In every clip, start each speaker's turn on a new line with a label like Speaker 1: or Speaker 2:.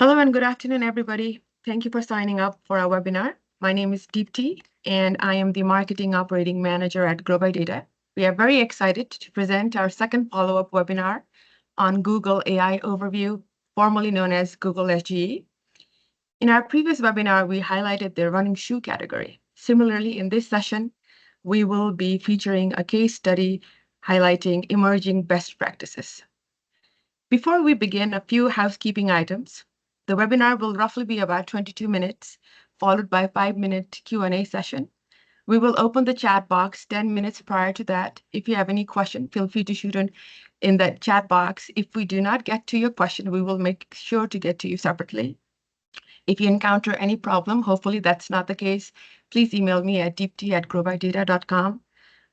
Speaker 1: Hello and good afternoon, everybody. Thank you for signing up for our webinar. My name is Deepti, and I am the Marketing Operating Manager at GrowByData. We are very excited to present our second follow-up webinar on Google AI Overview, formerly known as Google SGE. In our previous webinar, we highlighted the running shoe category. Similarly, in this session, we will be featuring a case study highlighting emerging best practices. Before we begin, a few housekeeping items. The webinar will roughly be about 22 minutes, followed by a 5-minute Q&A session. We will open the chat box 10 minutes prior to that. If you have any question, feel free to shoot in that chat box. If we do not get to your question, we will make sure to get to you separately. If you encounter any problem, hopefully that's not the case, please email me at deepti@growbydata.com.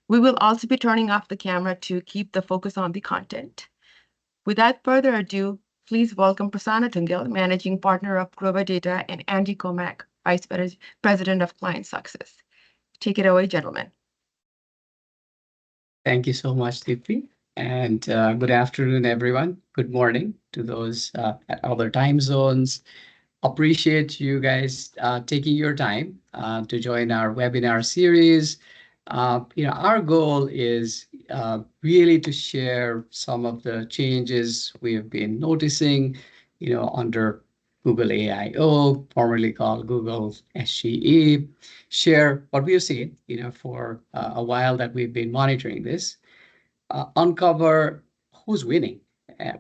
Speaker 1: We will also be turning off the camera to keep the focus on the content. Without further ado, please welcome Prasanna Tungal, Managing Partner of GrowByData, and Andy Comack, Vice President of Client Success. Take it away, gentlemen.
Speaker 2: Thank you so much, Deepti. And good afternoon, everyone. Good morning to those at other time zones. Appreciate you guys taking your time to join our webinar series. Our goal is really to share some of the changes we have been noticing, under Google AIO, formerly called Google SGE, share what we have seen, for a while that we've been monitoring this, uncover who's winning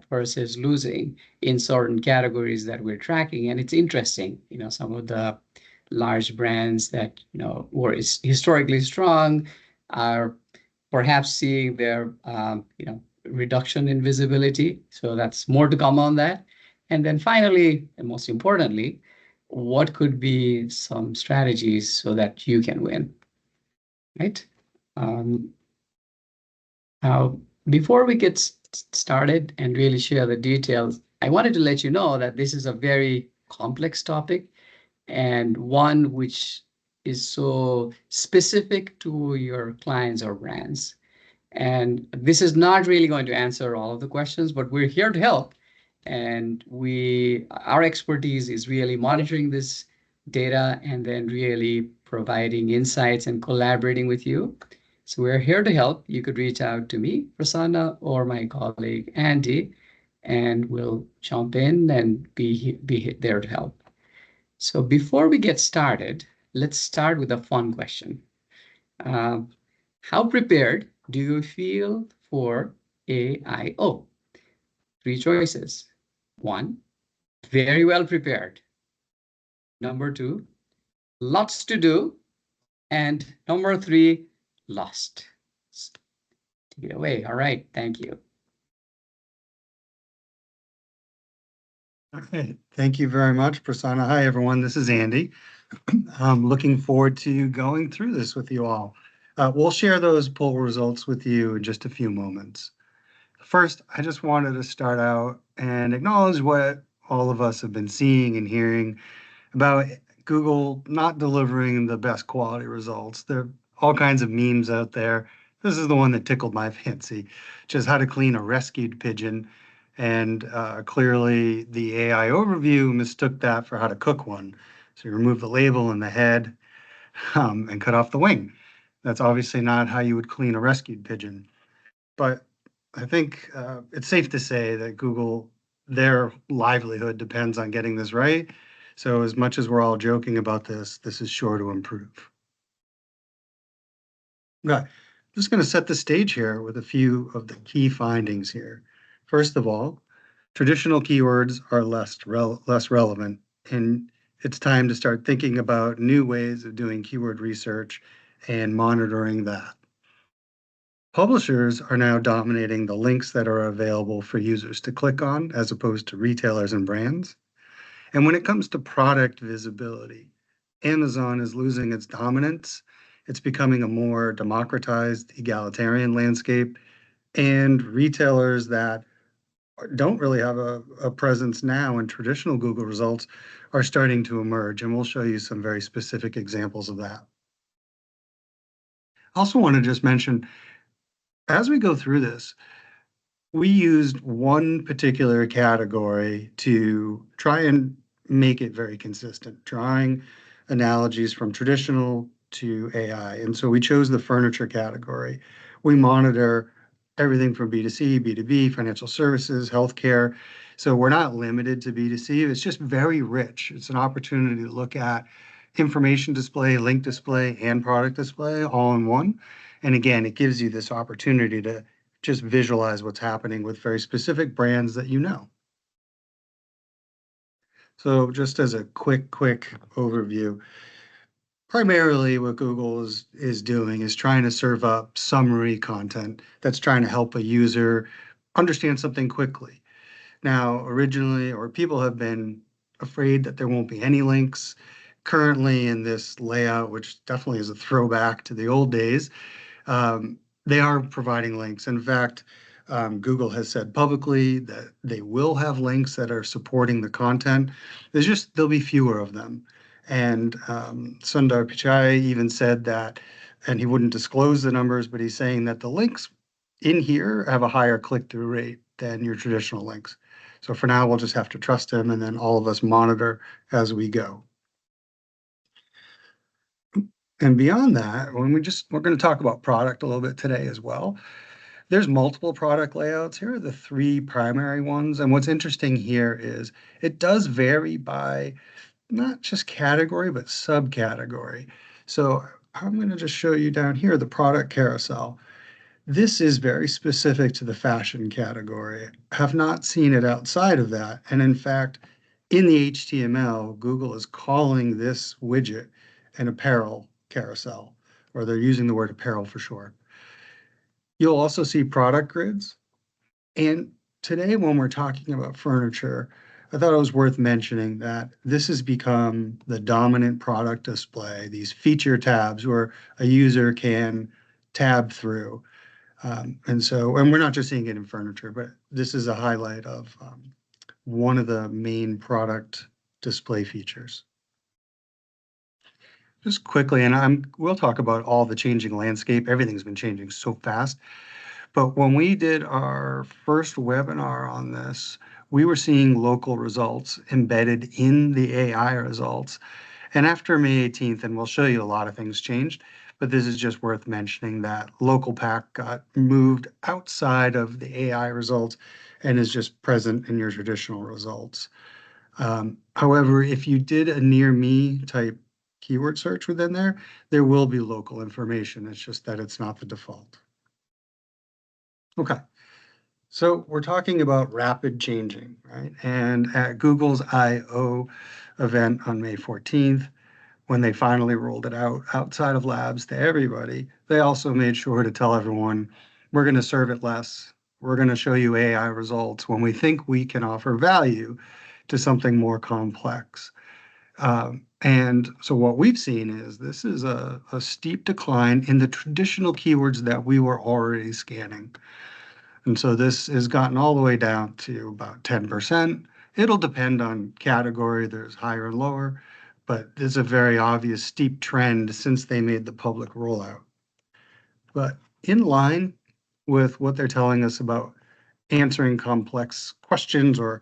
Speaker 2: versus losing in certain categories that we're tracking. And it's interesting, some of the large brands that were historically strong are perhaps seeing their reduction in visibility. So that's more to come on that. And then finally, and most importantly, what could be some strategies so that you can win, right? Now, before we get started and really share the details, I wanted to let you know that this is a very complex topic and one which is so specific to your clients or brands. And this is not really going to answer all of the questions, but we're here to help. And our expertise is really monitoring this data and then really providing insights and collaborating with you. So we're here to help. You could reach out to me, Prasanna, or my colleague, Andy, and we'll jump in and be there to help. So before we get started, let's start with a fun question. How prepared do you feel for AIO? 3 choices. 1, very well prepared. Number 2, lots to do. And number 3, lost. Take it away. All right. Thank you.
Speaker 3: Okay, thank you very much, Prasanna. Hi, everyone. This is Andy. I'm looking forward to going through this with you all. We'll share those poll results with you in just a few moments. First, I just wanted to start out and acknowledge what all of us have been seeing and hearing about Google not delivering the best quality results. There are all kinds of memes out there. This is the one that tickled my fancy, which is how to clean a rescued pigeon. And clearly the AI overview mistook that for how to cook one. So you remove the label and the head and cut off the wing. That's obviously not how you would clean a rescued pigeon. But I think it's safe to say that Google, their livelihood depends on getting this right. So as much as we're all joking about this, this is sure to improve. Okay, I'm just going to set the stage here with a few of the key findings here. First of all, traditional keywords are less relevant, and it's time to start thinking about new ways of doing keyword research and monitoring that. Publishers are now dominating the links that are available for users to click on, as opposed to retailers and brands. And when it comes to product visibility, Amazon is losing its dominance. It's becoming a more democratized, egalitarian landscape, and retailers that don't really have a presence now in traditional Google results are starting to emerge, and we'll show you some very specific examples of that. I also want to just mention, as we go through this, we used one particular category to try and make it very consistent, drawing analogies from traditional to AI. And so we chose the furniture category. We monitor everything from B2C, B2B, financial services, healthcare. So we're not limited to B2C. It's just very rich. It's an opportunity to look at information display, link display, and product display all in one. And again, it gives you this opportunity to just visualize what's happening with very specific brands that you know. So just as a quick overview, primarily what Google is doing is trying to serve up summary content that's trying to help a user understand something quickly. Now, originally, or people have been afraid that there won't be any links. Currently in this layout, which definitely is a throwback to the old days, they are providing links. In fact, Google has said publicly that they will have links that are supporting the content. There'll be fewer of them. And Sundar Pichai even said that, and he wouldn't disclose the numbers, but he's saying that the links in here have a higher click-through rate than your traditional links. So for now, we'll just have to trust him, and then all of us monitor as we go. And beyond that, we're going to talk about product a little bit today as well. There's multiple product layouts. Here are the three primary ones. And what's interesting here is it does vary by not just category, but subcategory. So I'm going to just show you down here the product carousel. This is very specific to the fashion category. I have not seen it outside of that. And in fact, in the HTML, Google is calling this widget an apparel carousel, or they're using the word apparel for short. You'll also see product grids. And today, when we're talking about furniture, I thought it was worth mentioning that this has become the dominant product display, these feature tabs where a user can tab through. And we're not just seeing it in furniture, but this is a highlight of one of the main product display features. Just quickly, and we'll talk about all the changing landscape. Everything's been changing so fast. But when we did our first webinar on this, we were seeing local results embedded in the AI results. And after May 18th, and we'll show you a lot of things changed, but this is just worth mentioning that local pack got moved outside of the AI results and is just present in your traditional results. However, if you did a near me type keyword search within there will be local information. It's just that it's not the default. Okay, so we're talking about rapid changing, right? And at Google's I/O event on May 14th, when they finally rolled it out outside of labs to everybody, they also made sure to tell everyone, we're going to serve it less. We're going to show you AI results when we think we can offer value to something more complex. And so what we've seen is this is a steep decline in the traditional keywords that we were already scanning. And so this has gotten all the way down to about 10%. It'll depend on category. There's higher and lower, but there's a very obvious steep trend since they made the public rollout. But in line with what they're telling us about answering complex questions or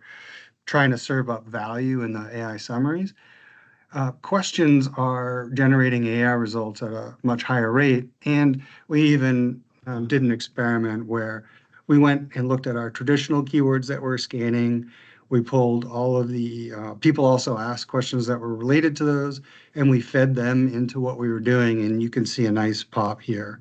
Speaker 3: trying to serve up value in the AI summaries, questions are generating AI results at a much higher rate. And we even did an experiment where we went and looked at our traditional keywords that we're scanning. We pulled all of the people also asked questions that were related to those, and we fed them into what we were doing, and you can see a nice pop here.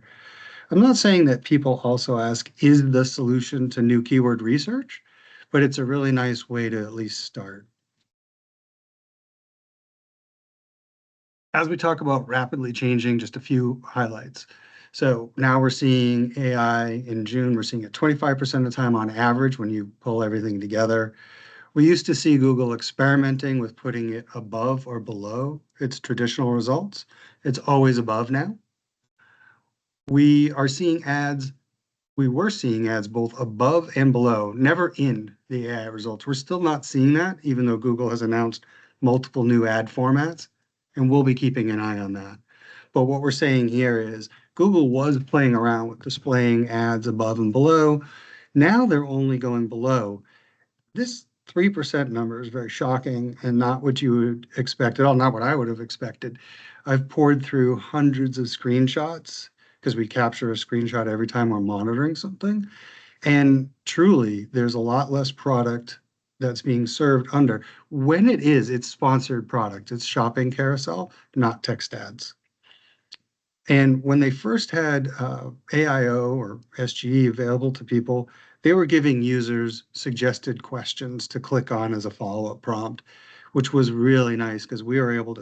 Speaker 3: I'm not saying that people also ask, is the solution to new keyword research? But it's a really nice way to at least start. As we talk about rapidly changing, just a few highlights. So now we're seeing AI in June, we're seeing it 25% of the time on average when you pull everything together. We used to see Google experimenting with putting it above or below its traditional results. It's always above now. We were seeing ads both above and below, never in the AI results. We're still not seeing that, even though Google has announced multiple new ad formats, and we'll be keeping an eye on that. But what we're saying here is Google was playing around with displaying ads above and below, Now they're only going below. This 3% number is very shocking and not what you would expect at all, not what I would have expected. I've poured through hundreds of screenshots because we capture a screenshot every time we're monitoring something. And truly, there's a lot less product that's being served under. When it is, it's sponsored product. It's shopping carousel, not text ads. And when they first had AIO or SGE available to people, they were giving users suggested questions to click on as a follow-up prompt, which was really nice because we were able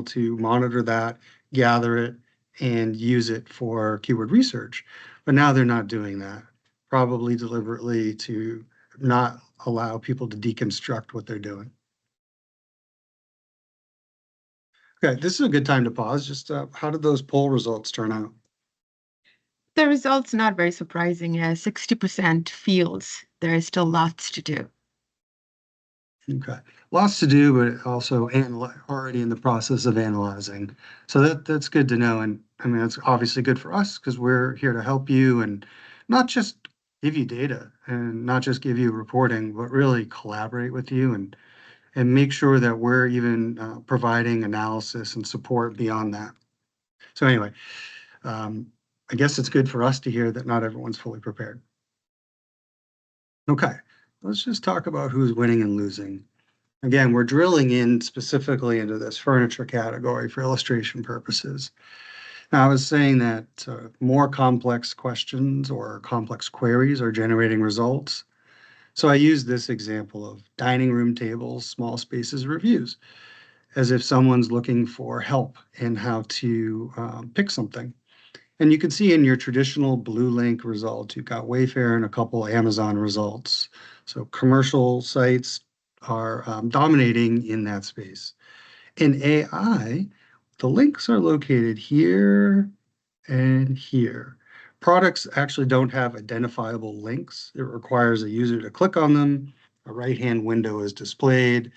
Speaker 3: to monitor that, gather it, and use it for keyword research. But now they're not doing that, probably deliberately to not allow people to deconstruct what they're doing. Okay, this is a good time to pause. Just how did those poll results turn out?
Speaker 1: The results not very surprising, as 60% feels there is still lots to do.
Speaker 3: Okay, lots to do, but also already in the process of analyzing. So that's good to know. And I mean, that's obviously good for us because we're here to help you and not just give you data and not just give you reporting, but really collaborate with you and make sure that we're even providing analysis and support beyond that. So anyway, I guess it's good for us to hear that not everyone's fully prepared. Okay, let's just talk about who's winning and losing. Again, we're drilling in specifically into this furniture category for illustration purposes. Now, I was saying that more complex questions or complex queries are generating results. So I used this example of dining room tables, small spaces reviews, as if someone's looking for help in how to pick something. And you can see in your traditional blue link results, you've got Wayfair and a couple Amazon results. So commercial sites are dominating in that space. In AI, the links are located here and here. Products actually don't have identifiable links. It requires a user to click on them, a right-hand window is displayed,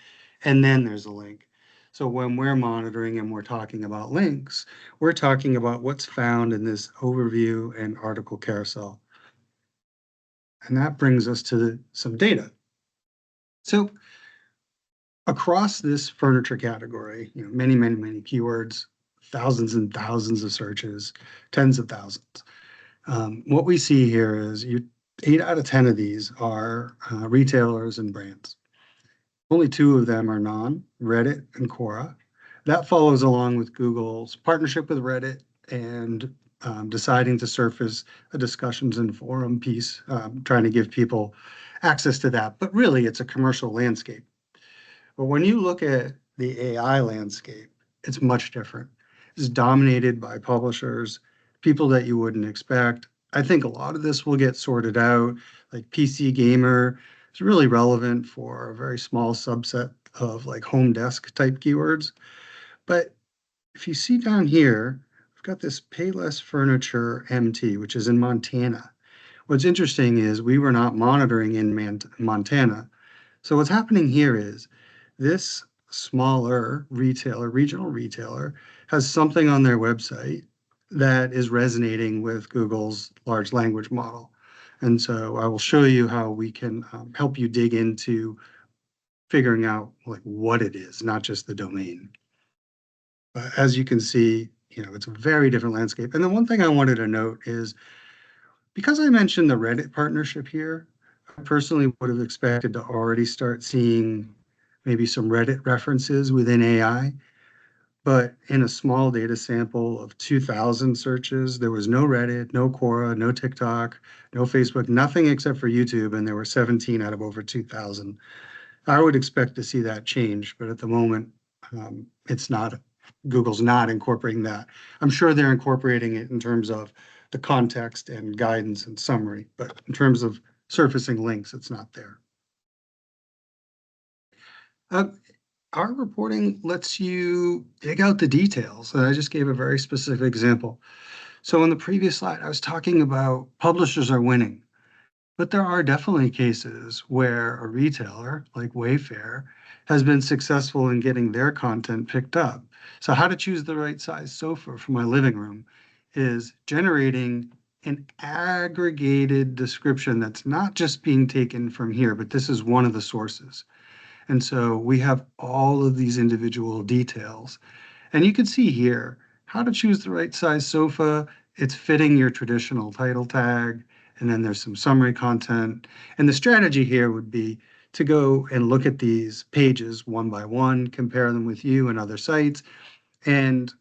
Speaker 3: and then there's a link. So when we're monitoring and we're talking about links, we're talking about what's found in this overview and article carousel. And that brings us to some data. So across this furniture category, many, many, many keywords, thousands and thousands of searches, tens of thousands. What we see here is 8 out of 10 of these are retailers and brands. Only 2 of them are non, Reddit and Quora. That follows along with Google's partnership with Reddit and deciding to surface a discussions and forum piece, trying to give people access to that. But really, it's a commercial landscape. But when you look at the AI landscape, it's much different. It's dominated by publishers, people that you wouldn't expect. I think a lot of this will get sorted out, like PC Gamer is really relevant for a very small subset of like home desk type keywords. But if you see down here, we've got this Payless Furniture MT, which is in Montana. What's interesting is we were not monitoring in Montana. So what's happening here is this smaller retailer, regional retailer, has something on their website that is resonating with Google's large language model. And so I will show you how we can help you dig into figuring out like what it is, not just the domain. As you can see, it's a very different landscape. And the one thing I wanted to note is because I mentioned the Reddit partnership here, I personally would have expected to already start seeing maybe some Reddit references within AI. But in a small data sample of 2,000 searches, there was no Reddit, no Quora, no TikTok, no Facebook, nothing except for YouTube, and there were 17 out of over 2,000. I would expect to see that change, but at the moment, it's not. Google's not incorporating that. I'm sure they're incorporating it in terms of the context and guidance and summary, but in terms of surfacing links, it's not there. Our reporting lets you dig out the details. And I just gave a very specific example. So in the previous slide, I was talking about publishers are winning, but there are definitely cases where a retailer like Wayfair has been successful in getting their content picked up. So how to choose the right size sofa for my living room is generating an aggregated description that's not just being taken from here, but this is one of the sources. And so we have all of these individual details. And you can see here how to choose the right size sofa. It's fitting your traditional title tag. And then there's some summary content. And the strategy here would be to go and look at these pages one by one, compare them with you and other sites, and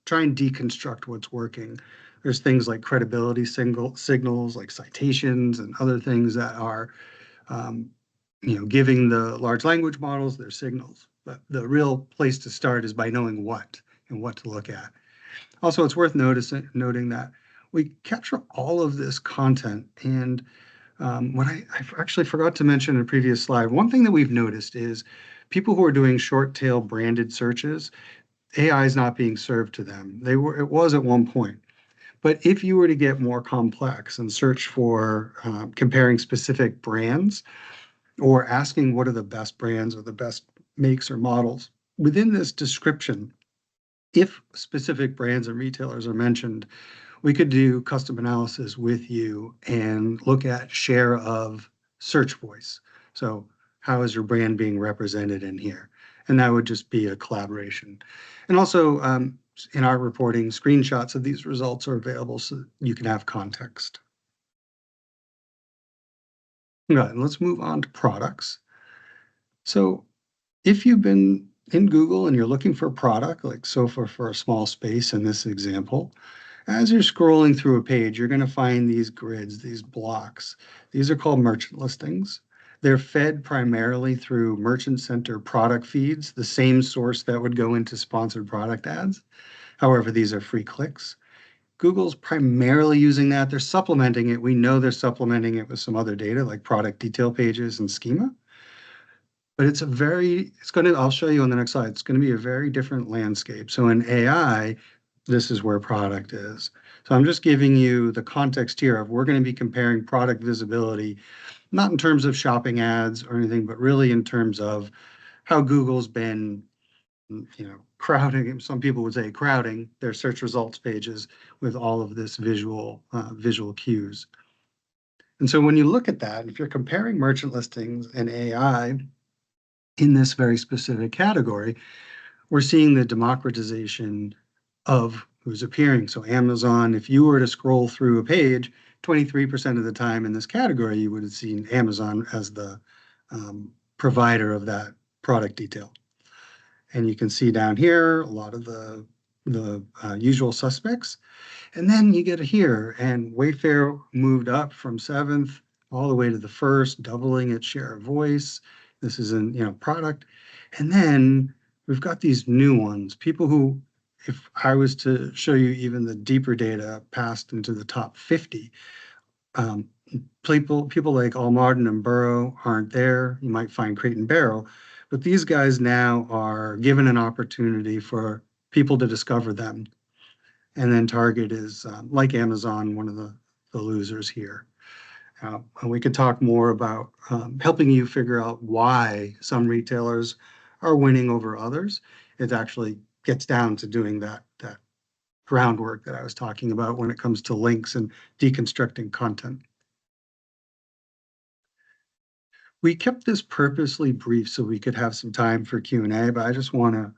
Speaker 3: try and deconstruct what's working. There's things like credibility signals, like citations and other things that are giving the large language models their signals. But the real place to start is by knowing what and what to look at. Also, it's worth noting that we capture all of this content. And what I actually forgot to mention in a previous slide, one thing that we've noticed is people who are doing short tail branded searches, AI is not being served to them. It was at one point. But if you were to get more complex and search for comparing specific brands or asking what are the best brands or the best makes or models, within this description, if specific brands and retailers are mentioned, we could do custom analysis with you and look at share of search voice. So how is your brand being represented in here? And that would just be a collaboration. And also in our reporting, screenshots of these results are available so you can have context. All right, let's move on to products. So if you've been in Google and you're looking for a product like sofa for a small space in this example, as you're scrolling through a page, you're going to find these grids, these blocks. These are called merchant listings. They're fed primarily through Merchant Center product feeds, the same source that would go into sponsored product ads. However, these are free clicks. Google's primarily using that. They're supplementing it. We know they're supplementing it with some other data like product detail pages and schema. But I'll show you on the next slide, it's going to be a very different landscape. So in AI, this is where product is. So I'm just giving you the context here of we're going to be comparing product visibility, not in terms of shopping ads or anything, but really in terms of how Google's been, crowding, some people would say crowding their search results pages with all of this visual cues. And so when you look at that, if you're comparing merchant listings and AI, in this very specific category, we're seeing the democratization of who's appearing. So Amazon, if you were to scroll through a page, 23% of the time in this category, you would have seen Amazon as the provider of that product detail. And you can see down here a lot of the usual suspects. And then you get here, and Wayfair moved up from 7th all the way to the 1st, doubling its share of voice. This is in product. And then we've got these new ones, people who, if I was to show you even the deeper data passed into the top 50, people like Allmartin and Burrow aren't there. You might find Crate and Barrel, but these guys now are given an opportunity for people to discover them. And then Target is, like Amazon, one of the losers here. And we could talk more about helping you figure out why some retailers are winning over others. It actually gets down to doing that groundwork that I was talking about when it comes to links and deconstructing content. We kept this purposely brief so we could have some time for Q&A, but I just want to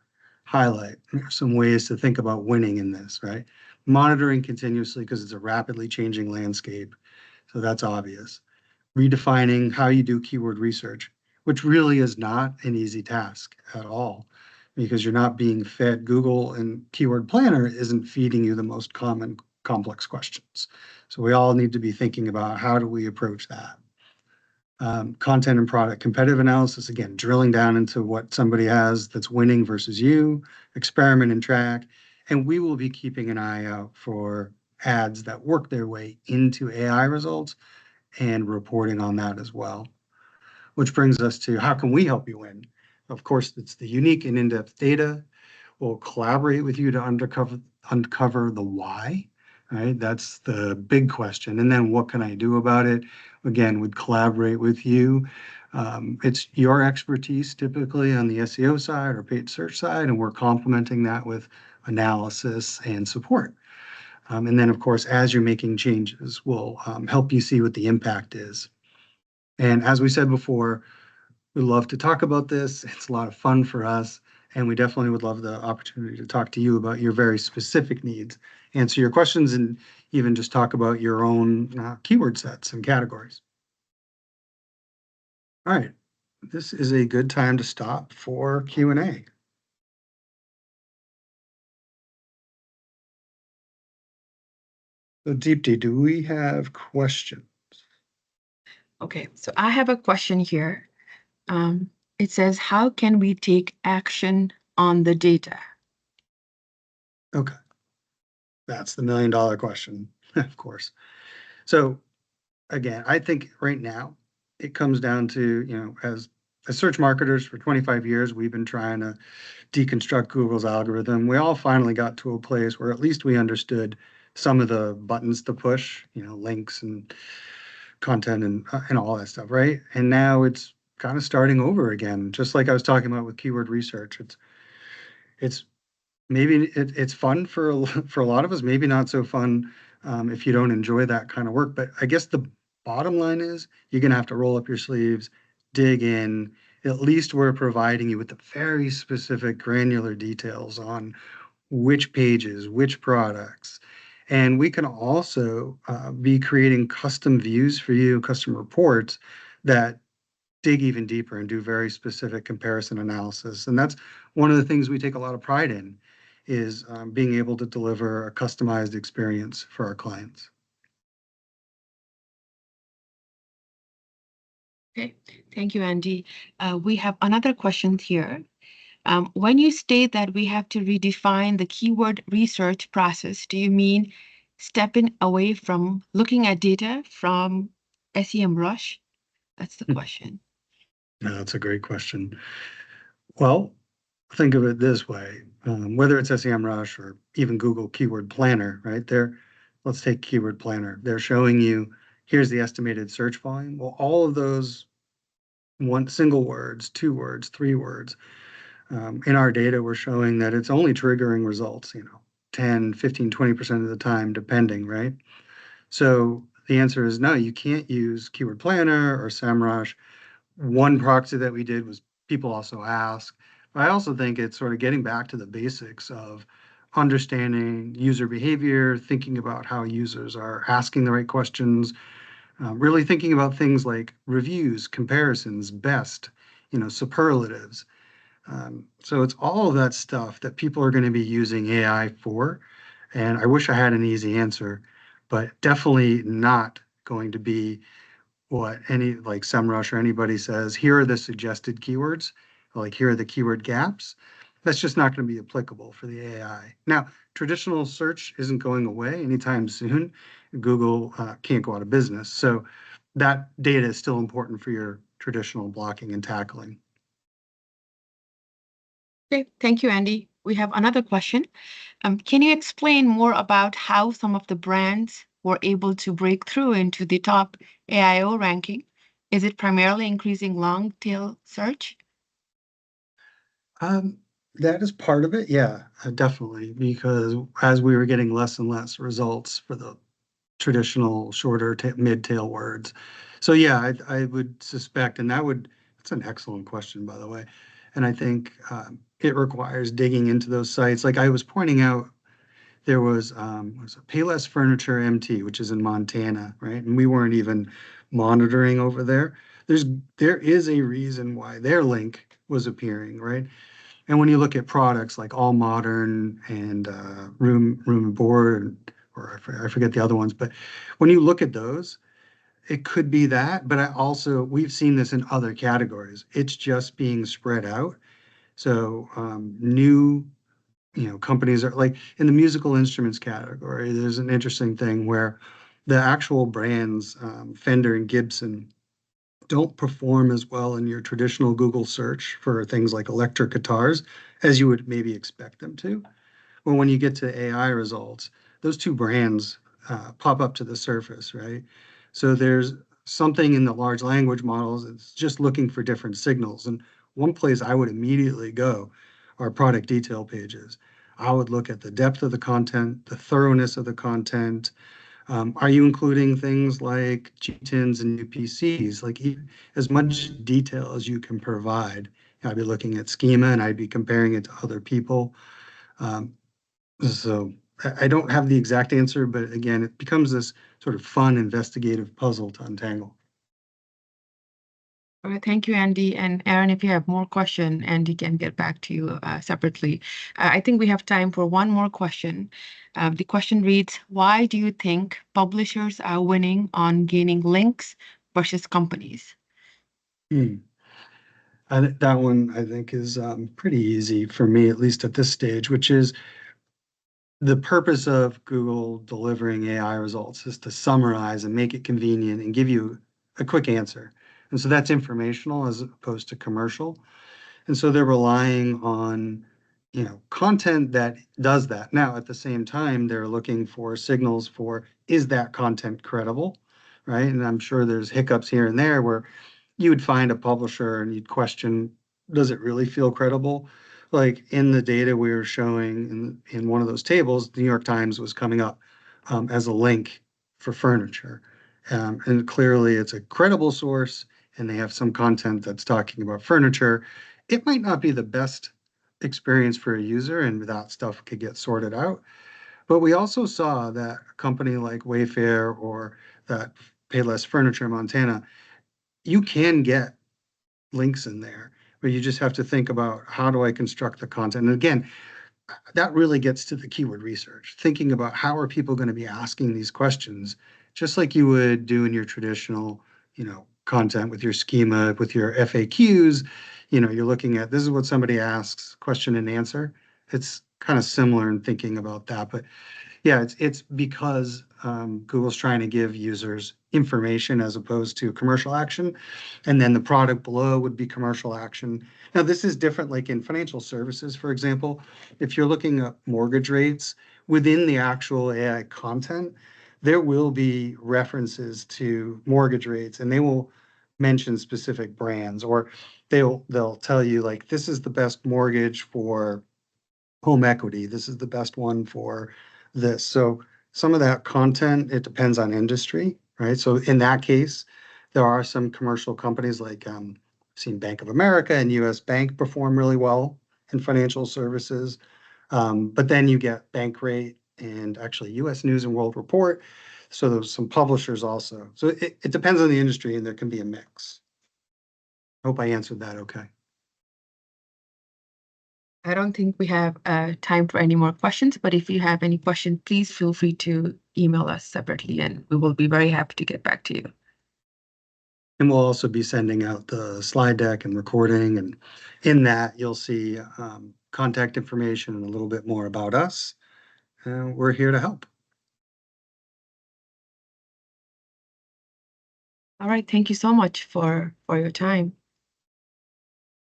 Speaker 3: highlight some ways to think about winning in this, right? Monitoring continuously because it's a rapidly changing landscape. So that's obvious. Redefining how you do keyword research, which really is not an easy task at all because you're not being fed. Google and Keyword Planner isn't feeding you the most common complex questions. So we all need to be thinking about how do we approach that. Content and product competitive analysis, again, drilling down into what somebody has that's winning versus you, experiment and track. And we will be keeping an eye out for ads that work their way into AI results and reporting on that as well. Which brings us to how can we help you win? Of course, it's the unique and in-depth data. We'll collaborate with you to uncover the why, right? That's the big question. And then what can I do about it? Again, we'd collaborate with you. It's your expertise typically on the SEO side or paid search side, and we're complementing that with analysis and support. And then, of course, as you're making changes, we'll help you see what the impact is. And as we said before, we love to talk about this. It's a lot of fun for us. And we definitely would love the opportunity to talk to you about your very specific needs, answer your questions, and even just talk about your own keyword sets and categories. All right, this is a good time to stop for Q&A. So Deepti, do we have questions?
Speaker 1: Okay, so I have a question here. It says, how can we take action on the data?
Speaker 3: Okay, that's the million-dollar question, of course. So again, I think right now it comes down to, as search marketers for 25 years, we've been trying to deconstruct Google's algorithm. We all finally got to a place where at least we understood some of the buttons to push, links and content and all that stuff, right? And now it's kind of starting over again, just like I was talking about with keyword research. It's maybe it's fun for a lot of us, maybe not so fun if you don't enjoy that kind of work. But I guess the bottom line is you're going to have to roll up your sleeves, dig in. At least we're providing you with the very specific granular details on which pages, which products. And we can also be creating custom views for you, custom reports that dig even deeper and do very specific comparison analysis. And that's one of the things we take a lot of pride in, is being able to deliver a customized experience for our clients.
Speaker 1: Okay, thank you, Andy. We have another question here. When you state that we have to redefine the keyword research process, do you mean stepping away from looking at data from SEMrush? That's the question.
Speaker 3: Yeah, that's a great question. Well, think of it this way, whether it's SEMrush or even Google Keyword Planner, right? Let's take Keyword Planner. They're showing you, here's the estimated search volume. Well, all of those single words, 2 words, 3 words, in our data, we're showing that it's only triggering results, 10, 15, 20% of the time, depending, right? So the answer is no, you can't use Keyword Planner or SEMrush. One proxy that we did was people also ask. But I also think it's sort of getting back to the basics of understanding user behavior, thinking about how users are asking the right questions, really thinking about things like reviews, comparisons, best, superlatives. So it's all of that stuff that people are going to be using AI for. And I wish I had an easy answer, but definitely not going to be what any like SEMrush or anybody says, here are the suggested keywords, like here are the keyword gaps. That's just not going to be applicable for the AI. Now, traditional search isn't going away anytime soon. Google can't go out of business. So that data is still important for your traditional blocking and tackling.
Speaker 1: Okay, thank you, Andy. We have another question. Can you explain more about how some of the brands were able to break through into the top AIO ranking? Is it primarily increasing long tail search?
Speaker 3: That is part of it, yeah, definitely, because as we were getting less and less results for the traditional shorter mid-tail words. So yeah, I would suspect, and that's an excellent question, by the way. And I think it requires digging into those sites. Like I was pointing out, there was a Payless Furniture MT, which is in Montana, right? And we weren't even monitoring over there. There is a reason why their link was appearing, right? And when you look at products like All Modern and Room and Board, or I forget the other ones, but when you look at those, it could be that. But we've seen this in other categories. It's just being spread out. So new, companies are like in the musical instruments category. There's an interesting thing where the actual brands, Fender and Gibson, don't perform as well in your traditional Google search for things like electric guitars as you would maybe expect them to. Well, when you get to AI results, those two brands pop up to the surface, right? So there's something in the large language models that's just looking for different signals. And one place I would immediately go are product detail pages. I would look at the depth of the content, the thoroughness of the content. Are you including things like GTINs and UPCs, like as much detail as you can provide? I'd be looking at Schema and I'd be comparing it to other people. So I don't have the exact answer, but again, it becomes this sort of fun investigative puzzle to untangle.
Speaker 1: All right, thank you, Andy. And Aaron, if you have more question, Andy can get back to you separately. I think we have time for one more question. The question reads, why do you think publishers are winning on gaining links versus companies?
Speaker 3: That one I think is pretty easy for me, at least at this stage, which is the purpose of Google delivering AI results is to summarize and make it convenient and give you a quick answer. And so that's informational as opposed to commercial. And so they're relying on, content that does that. Now, at the same time, they're looking for signals for, is that content credible, right? And I'm sure there's hiccups here and there where you would find a publisher and you'd question, does it really feel credible? Like in the data we were showing in one of those tables, the New York Times was coming up as a link for furniture. And clearly it's a credible source and they have some content that's talking about furniture. It might not be the best experience for a user and that stuff could get sorted out. But we also saw that a company like Wayfair or that Payless Furniture in Montana, you can get links in there, but you just have to think about how do I construct the content. And again, that really gets to the keyword research, thinking about how are people going to be asking these questions, just like you would do in your traditional, content with your schema, with your FAQs. You're looking at this is what somebody asks, question and answer. It's kind of similar in thinking about that, but yeah, it's because Google's trying to give users information as opposed to commercial action. And then the product below would be commercial action. Now, this is different, like in financial services, for example, if you're looking at mortgage rates within the actual AI content, there will be references to mortgage rates and they will mention specific brands or they'll tell you like, this is the best mortgage for home equity. This is the best one for this. So some of that content, it depends on industry, right? So in that case, there are some commercial companies like seen Bank of America and US Bank perform really well in financial services. But then you get Bankrate and actually US News and World Report. So there's some publishers also. So it depends on the industry and there can be a mix. Hope I answered that okay.
Speaker 1: I don't think we have time for any more questions, but if you have any questions, please feel free to email us separately and we will be very happy to get back to you.
Speaker 3: And we'll also be sending out the slide deck and recording. And in that, you'll see contact information and a little bit more about us. We're here to help.
Speaker 1: All right. Thank you so much for your time.